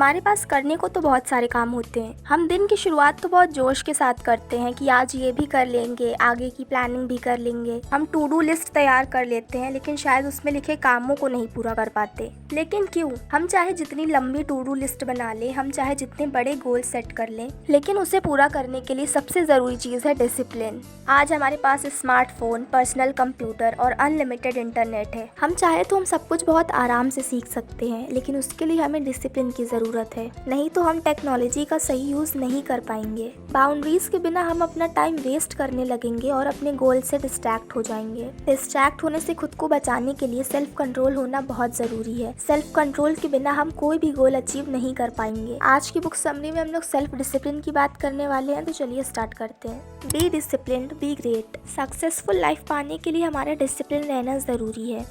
हमारे पास करने को तो बहुत सारे काम होते हैं। हम दिन की शुरुआत तो बहुत जोश के साथ करते हैं कि आज ये भी कर लेंगे, आगे की प्लानिंग भी कर लेंगे। हम टू डू लिस्ट तैयार कर लेते हैं, लेकिन शायद उसमें लिखे कामों को नहीं पूरा कर पाते। लेकिन क्यों? हम चाहे जितनी लंबी टू डू लिस्ट बना लें, हम चाहे जितने बड़े गोल सेट कर लें, लेकिन उसे पूरा करने के लिए सबसे ज़रूरी चीज़ है डिसिप्लिन। आज हमारे पास स्मार्टफोन, पर्सनल कंप्यूटर और अनलिमिटेड इंटरनेट है। हम चाहे तो हम सब कुछ बहुत आराम से सीख सकते हैं, लेकिन उसके लिए हमें डिसिप्लिन की ज़रूरत है। नहीं तो हम टेक्नोलॉजी का सही यूज़ नहीं कर पाएंगे। बाउंड्रीज के बिना हम अपना टाइम वेस्ट करने लगेंगे और अपने गोल से डिस्ट्रैक्ट हो जाएंगे। डिस्ट्रैक्ट होने से खुद को बचाने के लिए सेल्फ कंट्रोल होना बहुत ज़रूरी है। सेल्फ कंट्रोल के बिना हम कोई भी गोल अचीव नहीं कर पाएंगे। आज की बुक समरी में हम लोग सेल्फ डिसिप्लिन की बात करने वाले हैं, तो चलिए स्टार्ट करते हैं। Be disciplined, be great. Successful life पाने के लिए हमारा डिसिप्लिन रहना ज़रूरी है।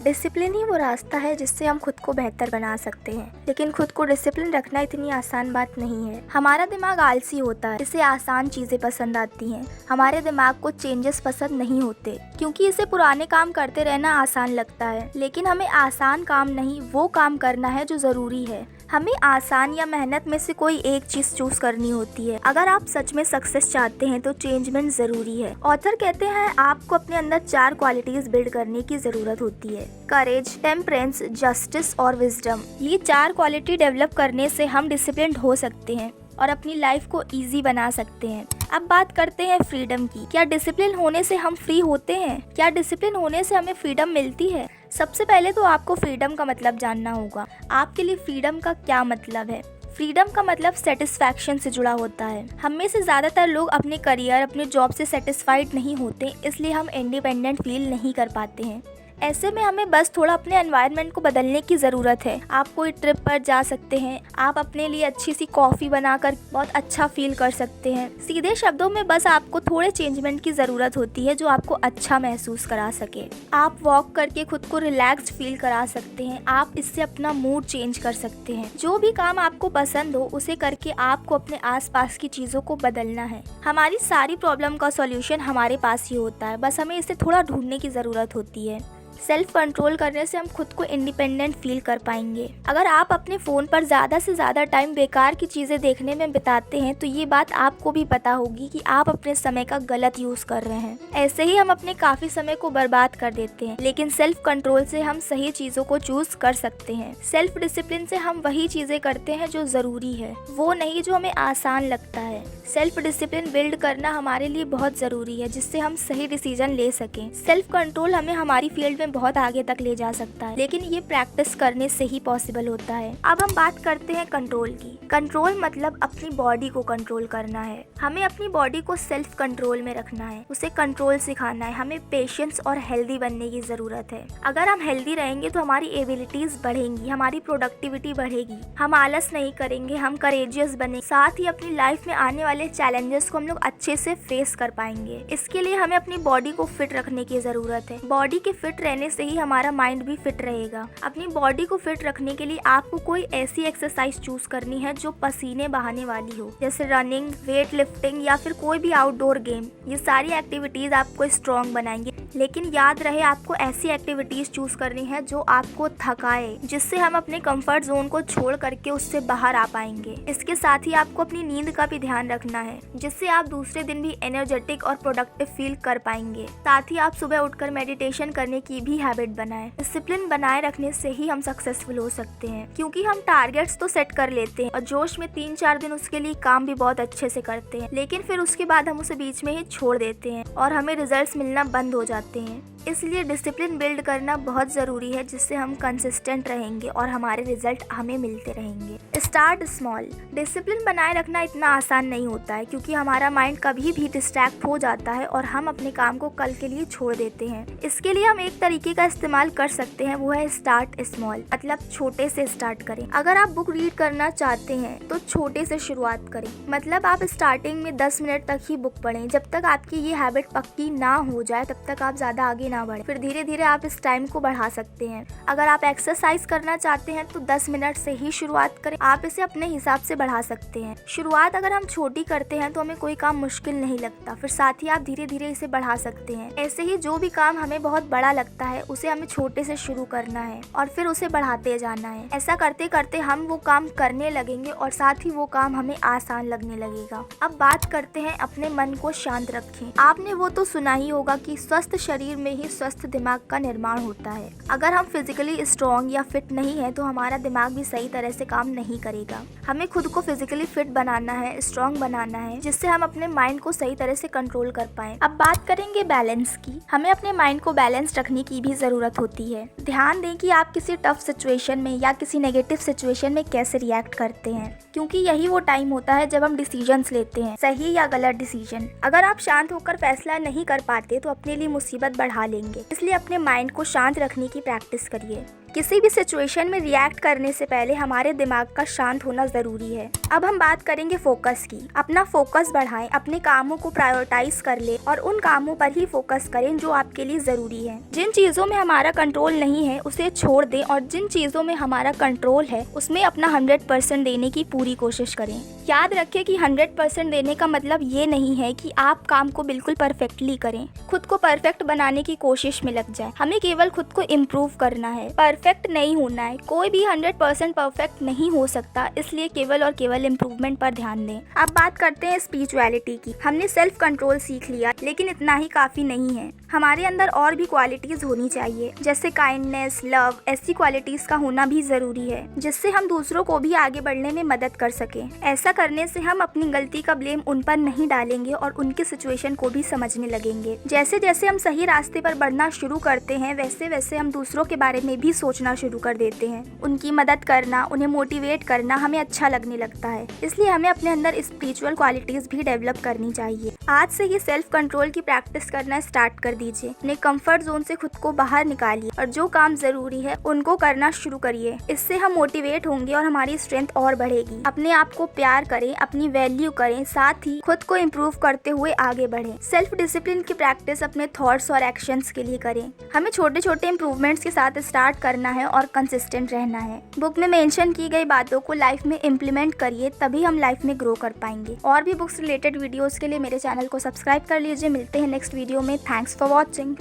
डिसिप्लिन ही वो रास्ता है जिससे हम खुद को बेहतर बना सकते हैं, लेकिन खुद को डिसिप्लिन रखना इतनी आसान बात नहीं है। हमारा दिमाग आलसी होता है, इसे आसान चीज़ें पसंद आती हैं। हमारे दिमाग को चेंजेस पसंद नहीं होते, क्योंकि इसे पुराने काम करते रहना आसान लगता है। लेकिन हमें आसान काम नहीं, वो काम करना है जो ज़रूरी है। हमें आसान या मेहनत में से कोई एक चीज चूज करनी होती है। अगर आप सच में सक्सेस चाहते हैं तो चेंजमेंट जरूरी है। ऑथर कहते हैं आपको अपने अंदर 4 क्वालिटीज बिल्ड करने की जरूरत होती है: करेज, टेम्परेंस, जस्टिस और विजडम। ये 4 क्वालिटी डेवलप करने से हम डिसिप्लिन्ड हो सकते हैं और अपनी लाइफ को इजी बना सकते हैं। अब बात करते हैं फ्रीडम की। क्या डिसिप्लिन होने से हम फ्री होते हैं? क्या डिसिप्लिन होने से हमें फ्रीडम मिलती है? सबसे पहले तो आपको फ्रीडम का मतलब जानना होगा। आपके लिए फ्रीडम का क्या मतलब है? फ्रीडम का मतलब सेटिस्फैक्शन से जुड़ा होता है। हम में से ज़्यादातर लोग अपने करियर, अपने जॉब से सेटिस्फाइड नहीं होते, इसलिए हम इंडिपेंडेंट फील नहीं कर पाते हैं। ऐसे में हमें बस थोड़ा अपने एनवायरनमेंट को बदलने की ज़रूरत है। आप कोई ट्रिप पर जा सकते हैं, आप अपने लिए अच्छी सी कॉफ़ी बनाकर बहुत अच्छा फील कर सकते हैं। सीधे शब्दों में बस आपको थोड़े चेंजमेंट की ज़रूरत होती है जो आपको अच्छा महसूस करा सके। आप वॉक करके खुद को रिलैक्स्ड फील करा सकते हैं। आप इससे अपना मूड चेंज कर सकते हैं। जो भी काम आपको पसंद हो उसे करके आपको अपने आसपास की चीज़ों को बदलना है। हमारी सारी प्रॉब्लम का सॉल्यूशन हमारे पास ही होता है, बस हमें इसे थोड़ा ढूंढने की ज़रूरत होती है। सेल्फ कंट्रोल करने से हम खुद को इंडिपेंडेंट फील कर पाएंगे। अगर आप अपने फ़ोन पर ज़्यादा से ज़्यादा टाइम बेकार की चीज़ें देखने में बिताते हैं तो ये बात आपको भी पता होगी कि आप अपने समय का गलत यूज़ कर रहे हैं। ऐसे ही हम अपने काफ़ी समय को बर्बाद कर देते हैं, लेकिन सेल्फ कंट्रोल से हम सही चीज़ों को चूज कर सकते हैं। सेल्फ डिसिप्लिन से हम वही चीज़ें करते हैं जो ज़रूरी है, वो नहीं जो हमें आसान लगता है। सेल्फ डिसिप्लिन बिल्ड करना हमारे लिए बहुत ज़रूरी है, जिससे हम सही डिसीजन ले सकें। सेल्फ कंट्रोल हमें हमारी फील्ड में बहुत आगे तक ले जा सकता है, लेकिन ये प्रैक्टिस करने से ही पॉसिबल होता है। अब हम बात करते हैं कंट्रोल की। कंट्रोल मतलब अपनी बॉडी को कंट्रोल करना है। हमें अपनी बॉडी को सेल्फ कंट्रोल में रखना है, उसे कंट्रोल सिखाना है। हमें पेशेंस और हेल्दी बनने की जरूरत है। अगर हम हेल्दी रहेंगे तो हमारी एबिलिटीज बढ़ेंगी, हमारी प्रोडक्टिविटी बढ़ेगी, हम आलस नहीं करेंगे, हम करेजियस बने, साथ ही अपनी लाइफ में आने वाले चैलेंजेस को हम लोग अच्छे से फेस कर पाएंगे। इसके लिए हमें अपनी बॉडी को फिट रखने की जरूरत है। बॉडी के फिट रहने से ही हमारा माइंड भी फिट रहेगा। अपनी बॉडी को फिट रखने के लिए आपको कोई ऐसी एक्सरसाइज चूज करनी है जो पसीने बहाने वाली हो, जैसे रनिंग, वेट लिफ्टिंग या फिर कोई भी आउटडोर गेम। ये सारी एक्टिविटीज आपको स्ट्रॉन्ग बनाएंगे, लेकिन याद रहे आपको ऐसी एक्टिविटीज चूज करनी है जो आपको थकाए, जिससे हम अपने कंफर्ट जोन को छोड़ करके उससे बाहर आ पाएंगे। इसके साथ ही आपको अपनी नींद का भी ध्यान रखना है, जिससे आप दूसरे दिन भी एनर्जेटिक और प्रोडक्टिव फील कर पाएंगे। साथ ही आप सुबह उठकर मेडिटेशन करने की भी हैबिट बनाएं। डिसिप्लिन बनाए रखने से ही हम सक्सेसफुल हो सकते हैं, क्योंकि हम टारगेट्स तो सेट कर लेते हैं और जोश में 3-4 दिन उसके लिए काम भी बहुत अच्छे से करते हैं, लेकिन फिर उसके बाद हम उसे बीच में ही छोड़ देते हैं और हमें रिजल्ट्स मिलना बंद हो जाते हैं। इसलिए डिसिप्लिन बिल्ड करना बहुत ज़रूरी है, जिससे हम कंसिस्टेंट रहेंगे और हमारे रिजल्ट हमें मिलते रहेंगे। Start small. डिसिप्लिन बनाए रखना इतना आसान नहीं होता है, क्योंकि हमारा माइंड कभी भी डिस्ट्रैक्ट हो जाता है और हम अपने काम को कल के लिए छोड़ देते हैं। इसके लिए हम एक तरीके का इस्तेमाल कर सकते हैं, वो है स्टार्ट स्मॉल, मतलब छोटे से स्टार्ट करें। अगर आप बुक रीड करना चाहते हैं तो छोटे से शुरुआत करें, मतलब आप स्टार्टिंग में 10 मिनट तक ही बुक पढ़ें। जब तक आपकी ये हैबिट पक्की ना हो जाए तब तक आप ज़्यादा आगे ना बढ़े, फिर धीरे धीरे आप इस टाइम को बढ़ा सकते हैं। अगर आप एक्सरसाइज करना चाहते हैं तो 10 मिनट से ही शुरुआत करें, आप इसे अपने हिसाब से बढ़ा सकते हैं। शुरुआत अगर हम छोटी करते हैं तो हमें कोई काम मुश्किल नहीं लगता, फिर साथ ही आप धीरे धीरे इसे बढ़ा सकते हैं। ऐसे ही जो भी काम हमें बहुत बड़ा लगता है उसे हमें छोटे से शुरू करना है और फिर उसे बढ़ाते जाना है। ऐसा करते करते हम वो काम करने लगेंगे और साथ ही वो काम हमें आसान लगने लगेगा। अब बात करते हैं अपने मन को शांत रखें। आपने वो तो सुना ही होगा कि स्वस्थ शरीर में ही स्वस्थ दिमाग का निर्माण होता है। अगर हम फिजिकली स्ट्रॉन्ग या फिट नहीं है तो हमारा दिमाग भी सही तरह से काम नहीं करेगा। हमें खुद को फिजिकली फिट बनाना है, स्ट्रॉन्ग बनाना है, जिससे हम अपने माइंड को सही तरह से कंट्रोल कर पाए। अब बात करेंगे बैलेंस की। हमें अपने माइंड को बैलेंस रखने की भी जरूरत होती है। ध्यान दें कि आप किसी टफ सिचुएशन में या किसी नेगेटिव सिचुएशन में कैसे रिएक्ट करते हैं, क्योंकि यही वो टाइम होता है जब हम डिसीजंस लेते हैं, सही या गलत डिसीजन। अगर आप शांत होकर फैसला नहीं कर पाते तो अपने लिए मुसीबत बढ़ा लेंगे। इसलिए अपने माइंड को शांत रखने की प्रैक्टिस करिए। किसी भी सिचुएशन में रिएक्ट करने से पहले हमारे दिमाग का शांत होना जरूरी है। अब हम बात करेंगे फोकस की। अपना फोकस बढ़ाएं, अपने कामों को प्रायोरिटाइज कर ले और उन कामों पर ही फोकस करें जो आपके लिए जरूरी है। जिन चीजों में हमारा कंट्रोल नहीं है उसे छोड़ दें और जिन चीजों में हमारा कंट्रोल है उसमें अपना 100% देने की पूरी कोशिश करें। याद रखें कि 100% देने का मतलब ये नहीं है कि आप काम को बिल्कुल परफेक्टली करें, खुद को परफेक्ट बनाने की कोशिश में लग जाए। हमें केवल खुद को इम्प्रूव करना है, परफेक्ट नहीं होना है। कोई भी 100% परफेक्ट नहीं हो सकता, इसलिए केवल और केवल इम्प्रूवमेंट पर ध्यान दें। अब बात करते हैं स्पिरिचुअलिटी की। हमने सेल्फ कंट्रोल सीख लिया, लेकिन इतना ही काफी नहीं है। हमारे अंदर और भी क्वालिटीज होनी चाहिए, जैसे काइंडनेस, लव। ऐसी क्वालिटीज का होना भी जरूरी है जिससे हम दूसरों को भी आगे बढ़ने में मदद कर सके। ऐसा करने से हम अपनी गलती का ब्लेम उन पर नहीं डालेंगे और उनकी सिचुएशन को भी समझने लगेंगे। जैसे जैसे हम सही रास्ते पर बढ़ना शुरू करते हैं वैसे वैसे हम दूसरों के बारे में भी सोचना शुरू कर देते हैं। उनकी मदद करना, उन्हें मोटिवेट करना हमें अच्छा लगने लगता है। इसलिए हमें अपने अंदर स्पिरिचुअल क्वालिटीज भी डेवलप करनी चाहिए। आज से ही सेल्फ कंट्रोल की प्रैक्टिस करना स्टार्ट कर दीजिए। अपने कंफर्ट जोन से खुद को बाहर निकालिए और जो काम जरूरी है उनको करना शुरू करिए। इससे हम मोटिवेट होंगे और हमारी स्ट्रेंथ और बढ़ेगी। अपने आप को प्यार करें, अपनी वैल्यू करें, साथ ही खुद को इम्प्रूव करते हुए आगे बढ़ें। सेल्फ डिसिप्लिन की प्रैक्टिस अपने थॉट्स और एक्शंस के लिए करें। हमें छोटे छोटे इम्प्रूवमेंट्स के साथ स्टार्ट करना है और कंसिस्टेंट रहना है। बुक में मेंशन की गई बातों को लाइफ में इम्प्लीमेंट करिए, तभी हम लाइफ में ग्रो कर पाएंगे। और भी बुक्स रिलेटेड वीडियोस के लिए मेरे चैनल को सब्सक्राइब कर लीजिए। मिलते हैं नेक्स्ट वीडियो में। Thanks for watching.